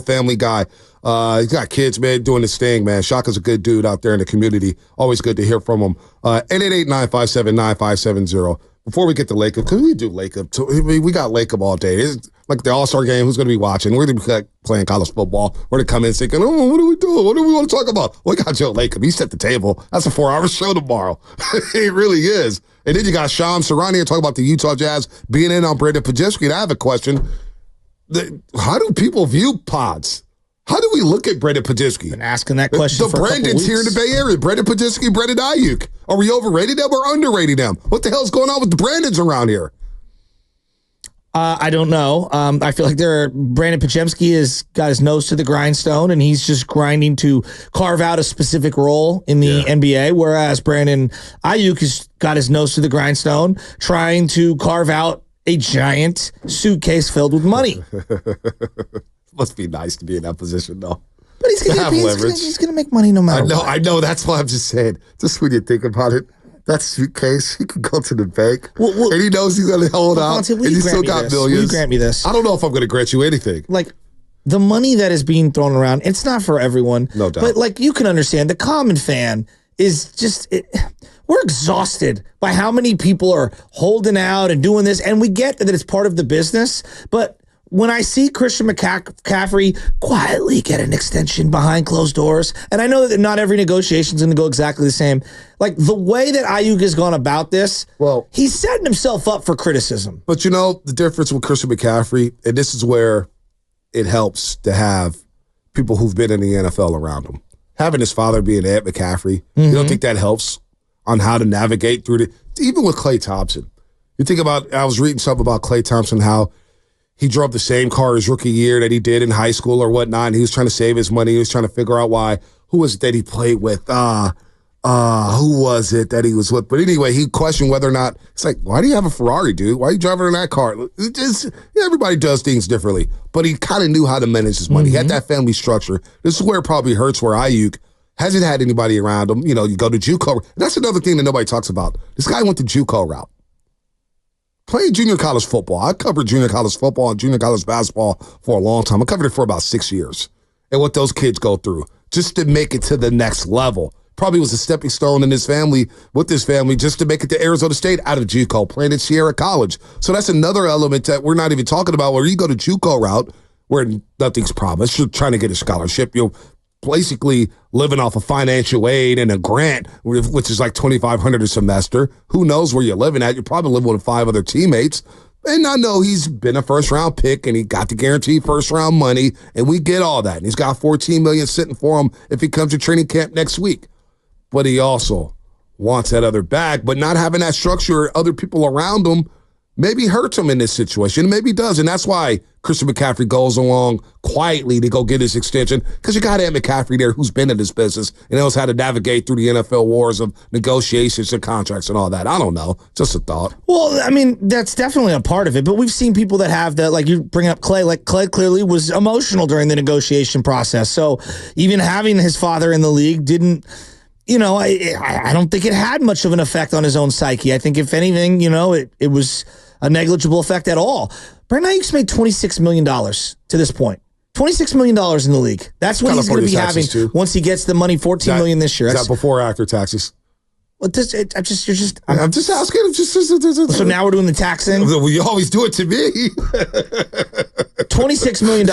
family guy. He's got kids, man, doing his thing, man. Shaka's a good dude out there in the community. Always good to hear from him. 888-957-9570. Before we get to Lacob, because we do Lacob, we got Lacob all day. It's like the All-Star game, who's going to be watching? We're going to be playing college football. We're going to come in thinking, oh, what are we doing? What do we want to talk about? We got Joe Lacob. He set the table. That's a 4-hour show tomorrow. It really is. And then you got Sham Sarani here talking about the Utah Jazz being in on Brandon Podjeski. And I have a question. How do people view pods? How do we look at Brandon Podjeski? Been asking that question for a couple Brandon's here in the Bay Area. Brandon Podjeski, Brandon Ayuk. Are we overrating them or underrating them? What the hell's going on with the Brandons around here? I don't know. I feel like Brandon Podjeski has got his nose to the grindstone, and he's just grinding to carve out a specific role in the NBA, whereas Brandon Ayuk has got his nose to the grindstone, trying to carve out a giant suitcase filled with money. Must be nice to be in that position, though. But he's going to make money no matter what. I know. That's why I'm just saying. Just when you think about it, that suitcase, he can go to the bank, and he knows he's going to hold out, and he's still got millions. Will you grant me this? I don't know if I'm going to grant you anything. Like, the money that is being thrown around, it's not for everyone. No doubt. But, like, you can understand, the common fan is just... We're exhausted by how many people are holding out and doing this, and we get that it's part of the business, but... When I see Christian McCaffrey quietly get an extension behind closed doors, and I know that not every negotiation is going to go exactly the same, like the way that Ayuk has gone about this, he's setting himself up for criticism. But you know, the difference with Christian McCaffrey, and this is where it helps to have people who've been in the NFL around him. Having his father being Ed McCaffrey, you don't think that helps on how to navigate through even with Klay Thompson. You think about, I was reading something about Klay Thompson, how he drove the same car his rookie year that he did in high school or whatnot. And he was trying to save his money. He was trying to figure out why. Who was it that he played with? Who was it that he was with? But anyway, he questioned whether or not, it's like, why do you have a Ferrari, dude? Why are you driving in that car? Everybody does things differently. But he kind of knew how to manage his money. He had that family structure. This is where it probably hurts, where Ayuk hasn't had anybody around him. You know, you go to JUCO. And that's another thing that nobody talks about. This guy went the JUCO route. Playing junior college football. I covered junior college football and junior college basketball for a long time. I covered it for about 6 years. And what those kids go through just to make it to the next level. Probably was a stepping stone in his family, with his family, just to make it to Arizona State out of JUCO, playing at Sierra College. So that's another element that we're not even talking about, where you go to JUCO route where nothing's promised. You're trying to get a scholarship. You're basically living off of financial aid and a grant, which is like $2,500 a semester. Who knows where you're living at? You're probably living with 5 other teammates. And I know he's been a first-round pick, and he got the guaranteed first-round money, and we get all that. And he's got $14 million sitting for him if he comes to training camp next week. But he also wants that other bag. But not having that structure or other people around him maybe hurts him in this situation. Maybe does. And that's why Christian McCaffrey goes along quietly to go get his extension, because you got Ed McCaffrey there who's been in this business and knows how to navigate through the NFL wars of negotiations and contracts and all that. I don't know. Just a thought. Well, I mean, that's definitely a part of it. But we've seen people that have that, like you bring up Klay. Like Klay clearly was emotional during the negotiation process. So even having his father in the league didn't, you know, I don't think it had much of an effect on his own psyche. I think if anything, you know, it was a negligible effect at all. Brandon Ayuk's made $26 million to this point. $26 million in the league. That's what he's going to be having once he gets the money, $14 million this year. Is that before or after taxes? Well, I'm just asking. So now we're doing the taxing? Well, you always do it to me. $26 million.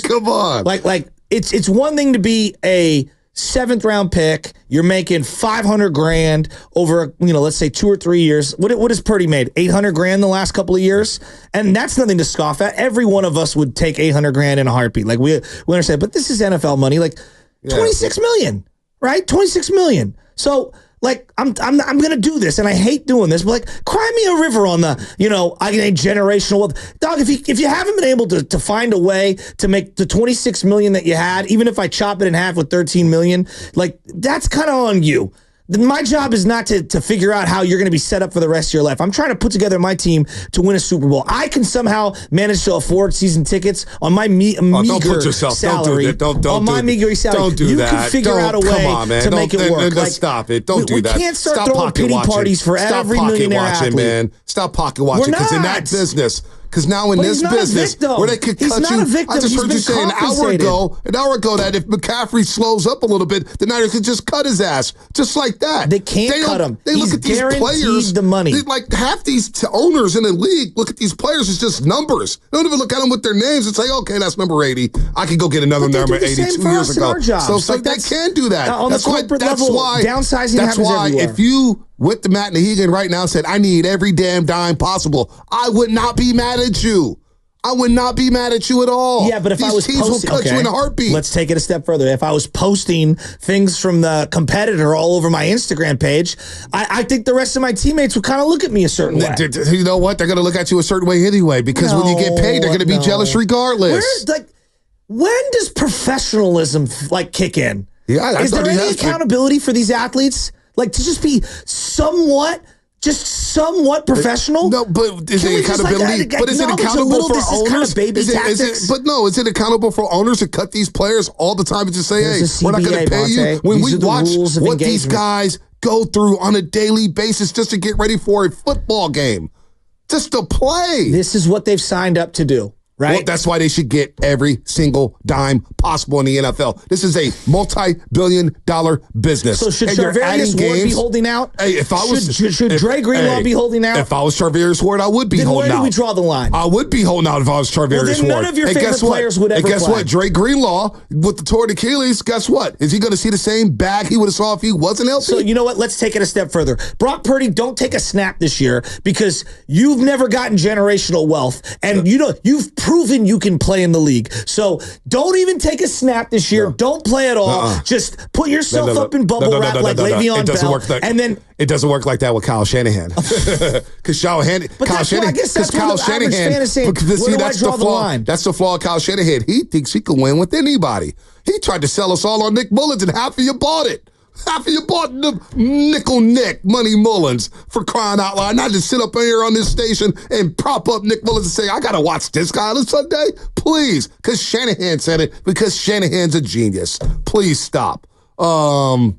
Come on. Like it's one thing to be a 7th round pick. You're making $500,000 over, you know, let's say 2 or 3 years. What has Purdy made? $800,000 the last couple of years, and that's nothing to scoff at. Every one of us would take $800,000 in a heartbeat. Like we understand, but this is NFL money. Like $26 million, right? $26 million. So like I'm gonna do this, and I hate doing this, but like cry me a river on the, you know, I get generational wealth. Dog, if you haven't been able to find a way to make the $26 million that you had, even if I chop it in half with $13 million, like that's kind of on you. My job is not to figure out how you're going to be set up for the rest of your life. I'm trying to put together my team to win a Super Bowl. I can somehow manage to afford season tickets on my meager salary. Don't meager salary. Don't do that. You can figure out a way to make it work. Like, stop it. Don't do that. We can't start throwing pity parties for every millionaire athlete. Man. Stop pocket watching, because in that business, Because now in But this he's not a business, victim. where they could He's cut not you, a victim. I just He's heard you been say an compensated. hour ago that if McCaffrey slows up a little bit, the Niners could just cut his ass, just like that. They can't cut him. They He's look at these guaranteed players. the money. Like half these owners in the league look at these players as just numbers. They don't even look at them with their names and say, okay, that's number 80. I can go get another But they number do the 80 same 2 for years us in ago. our jobs. So Like, they that's- can do that. on the corporate level, downsizing happens everywhere. If you went to Matt Nahigan right now and said, I need every damn dime possible, I would not be mad at you. I would not be mad at you at all. Yeah, but if These I was teams posting, will cut you in a heartbeat. Let's take it a step further. If I was posting things from the competitor all over my Instagram page, I think the rest of my teammates would kind of look at me a certain way. You know what? They're going to look at you a certain way anyway, because when you get paid, they're going to be jealous regardless. When does professionalism kick in? Yeah, is there any accountability for these athletes? Like to just be somewhat professional? No, but is it accountability? But is it accountable for owners? Is it accountable for owners to cut these players all the time and just say, hey, we're not going to pay you? When we watch what these guys go through on a daily basis just to get ready for a football game, just to play. This is what they've signed up to do. Right? Well, that's why they should get every single dime possible in the NFL. This is a multi-billion-dollar business. So should Charvarius Ward be holding out? Hey, if I was, should Dre Greenlaw be holding out? If I was Charvarius Ward, I would be holding out. Then where do we draw the line? I would be holding out if I was Charvarius Ward. None of your favorite players would ever play. And guess what? Dre Greenlaw with the torn Achilles. Guess what? Is he going to see the same bag he would have saw if he wasn't healthy? So you know what? Let's take it a step further. Brock Purdy, don't take a snap this year because you've never gotten generational wealth, and you've proven you can play in the league. So don't even take a snap this year. No. Don't play at all. Just put yourself up in bubble wrap like Le'Veon Bell. And then it doesn't work like that with Kyle Shanahan. Because Kyle Shanahan, that's the flaw. That's the flaw of Kyle Shanahan. He thinks he can win with anybody. He tried to sell us all on Nick Mullins, and half of you bought it. Half of you bought the nickel Nick Money Mullins, for crying out loud. Not just sit up here on this station and prop up Nick Mullins and say, I got to watch this guy on Sunday. Please. Because Shanahan said it. Because Shanahan's a genius. Please stop. Xfinity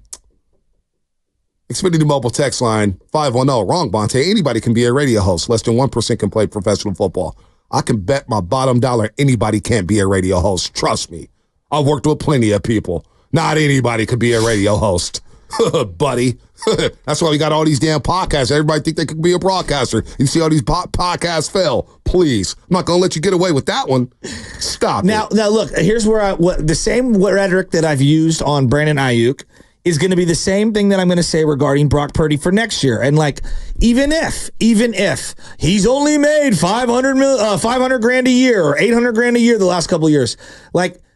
Mobile text line 510. Wrong, Bonte. Anybody can be a radio host. Less than 1% can play professional football. I can bet my bottom dollar anybody can't be a radio host. Trust me. I've worked with plenty of people. Not anybody could be a radio host, buddy. That's why we got all these damn podcasts. Everybody think they could be a broadcaster. You see all these podcasts fail. Please. I'm not going to let you get away with that one. Stop Now, look, here's where the same rhetoric that I've used on Brandon Ayuk is going to be the same thing that I'm going to say regarding Brock Purdy for next year. And even if he's only made $500 grand a year or $800 grand a year the last couple of years,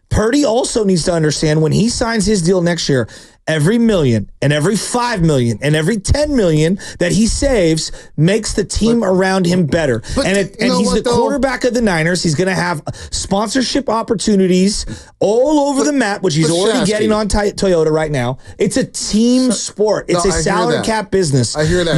Purdy also needs to understand when he signs his deal next year, every million and every 5 million and every 10 million that he saves makes the team around him better. And he's the quarterback of the Niners. He's going to have sponsorship opportunities all over the map, which he's already getting on Toyota right now. It's a team sport. It's a salary cap business. I hear that,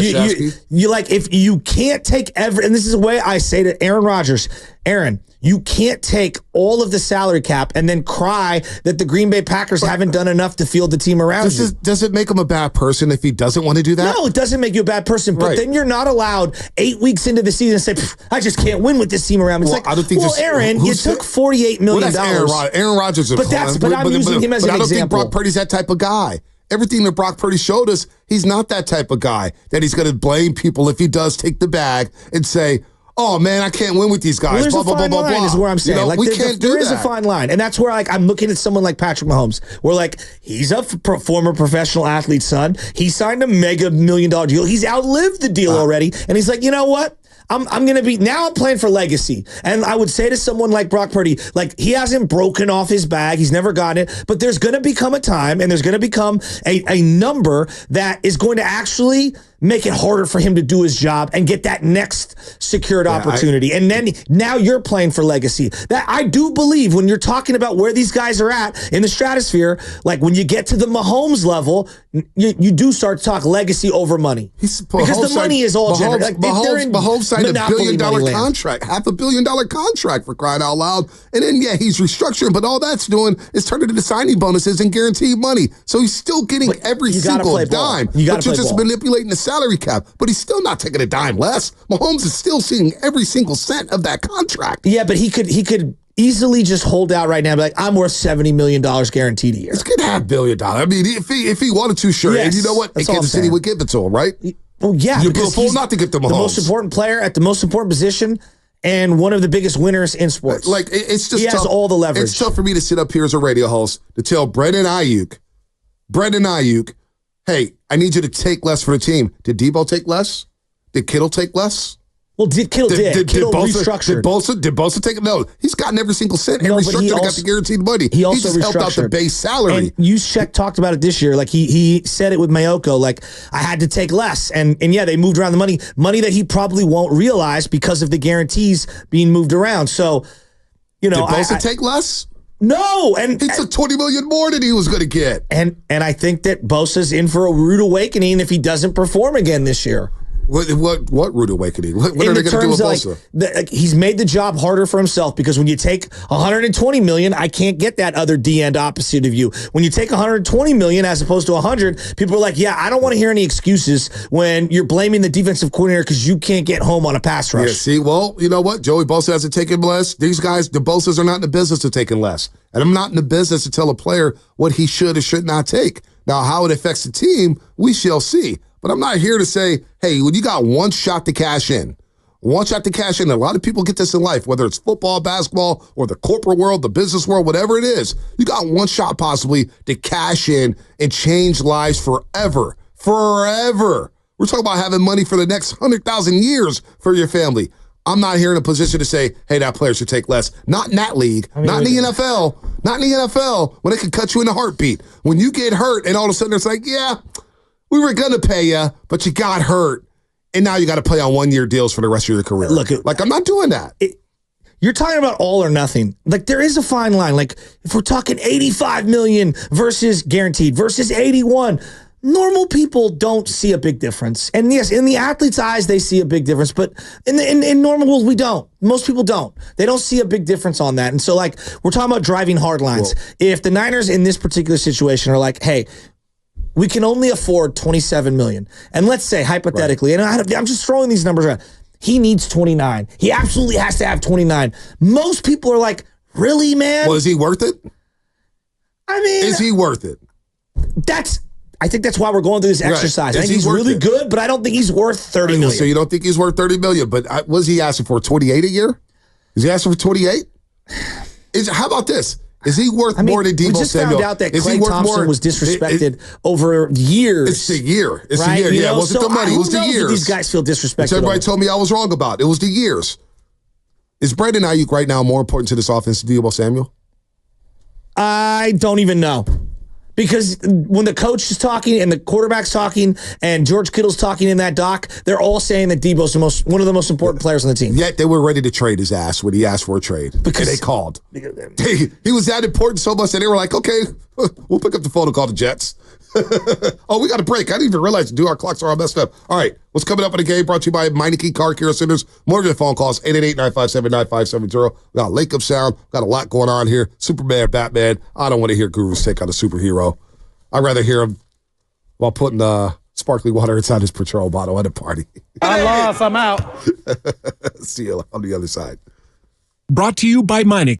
if you can't take and this is the way I say to Aaron Rodgers, Aaron, you can't take all of the salary cap and then cry that the Green Bay Packers haven't done enough to field the team around you. Does it make him a bad person if he doesn't want to do that? No, it doesn't make you a bad person. But then you're not allowed 8 weeks into the season to say, I just can't win with this team around me. It's I don't think Aaron, you took $48 million. Aaron Rodgers. But I'm using him as an example. I don't think Brock Purdy's that type of guy. Everything that Brock Purdy showed us, he's not that type of guy that he's going to blame people if he does take the bag and say, oh, man, I can't win with these guys. Well, there's a fine line is where I'm saying. We can't do that. There is a fine line. And that's where I'm looking at someone like Patrick Mahomes, where he's a former professional athlete's son. He signed a mega $1 million deal. He's outlived the deal already. And he's like, you know what? I'm going to be, now I'm playing for legacy. And I would say to someone like Brock Purdy, he hasn't broken off his bag. He's never gotten it. But there's going to become a time and there's going to become a number that is going to actually make it harder for him to do his job and get that next secured opportunity. And then now you're playing for legacy. That I do believe when you're talking about where these guys are at in the stratosphere, when you get to the Mahomes level, you do start to talk legacy over money. Because the money is all generated. Mahomes signed $1 billion contract, $500 million contract, for crying out loud. And then, he's restructuring, but all that's doing is turning into signing bonuses and guaranteed money. So he's still getting every single dime. But you're just manipulating the salary cap, but he's still not taking a dime less. Mahomes is still seeing every single cent of that contract. Yeah, but he could easily just hold out right now and be like, I'm worth $70 million guaranteed a year. He's going to have $1 billion. I mean, if he wanted to, sure. Yes, and you know what? Kansas City would give it to him, right? Well, yeah. You'd be a fool not to give them Mahomes. The most important player at the most important position and one of the biggest winners in sports. Like, it's just he tough. has all the leverage. It's tough for me to sit up here as a radio host to tell Brandon Ayuk, hey, I need you to take less for the team. Did Debo take less? Did Kittle take less? Well, Kittle restructured. Did Bosa take it? No, he's gotten every single cent and restructured and got the guaranteed money. He also just helped out the base salary. And Juszczyk talked about it this year. Like he said it with Mayoko. Like I had to take less, and yeah, they moved around the money that he probably won't realize because of the guarantees being moved around. So, did Bosa take less? No, and he took $20 million more than he was going to get. And I think that Bosa's in for a rude awakening if he doesn't perform again this year. What rude awakening? What are they going to do with Bosa? He's made the job harder for himself because when you take $120 million, I can't get that other D end opposite of you. When you take $120 million as opposed to $100, people are like, yeah, I don't want to hear any excuses when you're blaming the defensive coordinator because you can't get home on a pass rush. Yeah, see, well, you know what? Joey Bosa hasn't taken less. These guys, the Bosas are not in the business of taking less. And I'm not in the business to tell a player what he should or should not take. Now, how it affects the team, we shall see. But I'm not here to say, hey, when you got one shot to cash in, a lot of people get this in life, whether it's football, basketball, or the corporate world, the business world, whatever it is. You got one shot possibly to cash in and change lives forever. Forever. We're talking about having money for the next 100,000 years for your family. I'm not here in a position to say, hey, that player should take less. Not in that league. Not in the NFL. Not in the NFL when it can cut you in a heartbeat. When you get hurt and all of a sudden it's like, yeah, we were going to pay you, but you got hurt, and now you got to play on one-year deals for the rest of your career. Look, I'm not doing that. You're talking about all or nothing. Like, there is a fine line. Like, if we're talking $85 million versus guaranteed versus 81, normal people don't see a big difference. And yes, in the athlete's eyes, they see a big difference, but in normal world, we don't. Most people don't. They don't see a big difference on that. And so, like, we're talking about driving hard lines. Well, if the Niners in this particular situation are like, hey, we can only afford $27 million. And let's say, hypothetically, and I'm just throwing these numbers around, he needs 29. He absolutely has to have 29. Most people are like, really, man? Well, is he worth it? I mean, is he worth it? I think that's why we're going through this exercise. I think he's really good, but I don't think he's worth $30 million. So you don't think he's worth $30 million, but what is he asking for, 28 a year? Is he asking for 28? How about this? Is he worth more than Debo Samuel? We just found out that Klay Thompson was disrespected over years. It's the year. It's the year. Yeah, it wasn't the money. It was the years. These guys feel disrespected. Which everybody told me I was wrong about. It was the years. Is Brandon Ayuk right now more important to this offense than Debo Samuel? I don't even know. Because when the coach is talking and the quarterback's talking and George Kittle's talking in that doc, they're all saying that Debo's one of the most important players on the team. Yet they were ready to trade his ass when he asked for a trade. Because they called. He was that important so much that they were like, okay, we'll pick up the phone and call the Jets. Oh, we got a break. I didn't even realize our clocks are all messed up. All right, what's coming up in the game brought to you by Meineke Car Care Centers. More than phone calls, 888-957-9570. We got Lake of Sound. Got a lot going on here. Superman, Batman. I don't want to hear Guru's take on a superhero. I'd rather hear him while putting sparkling water inside his Patrol bottle at a party. I lost. I'm out. See you on the other side. Brought to you by Meineke.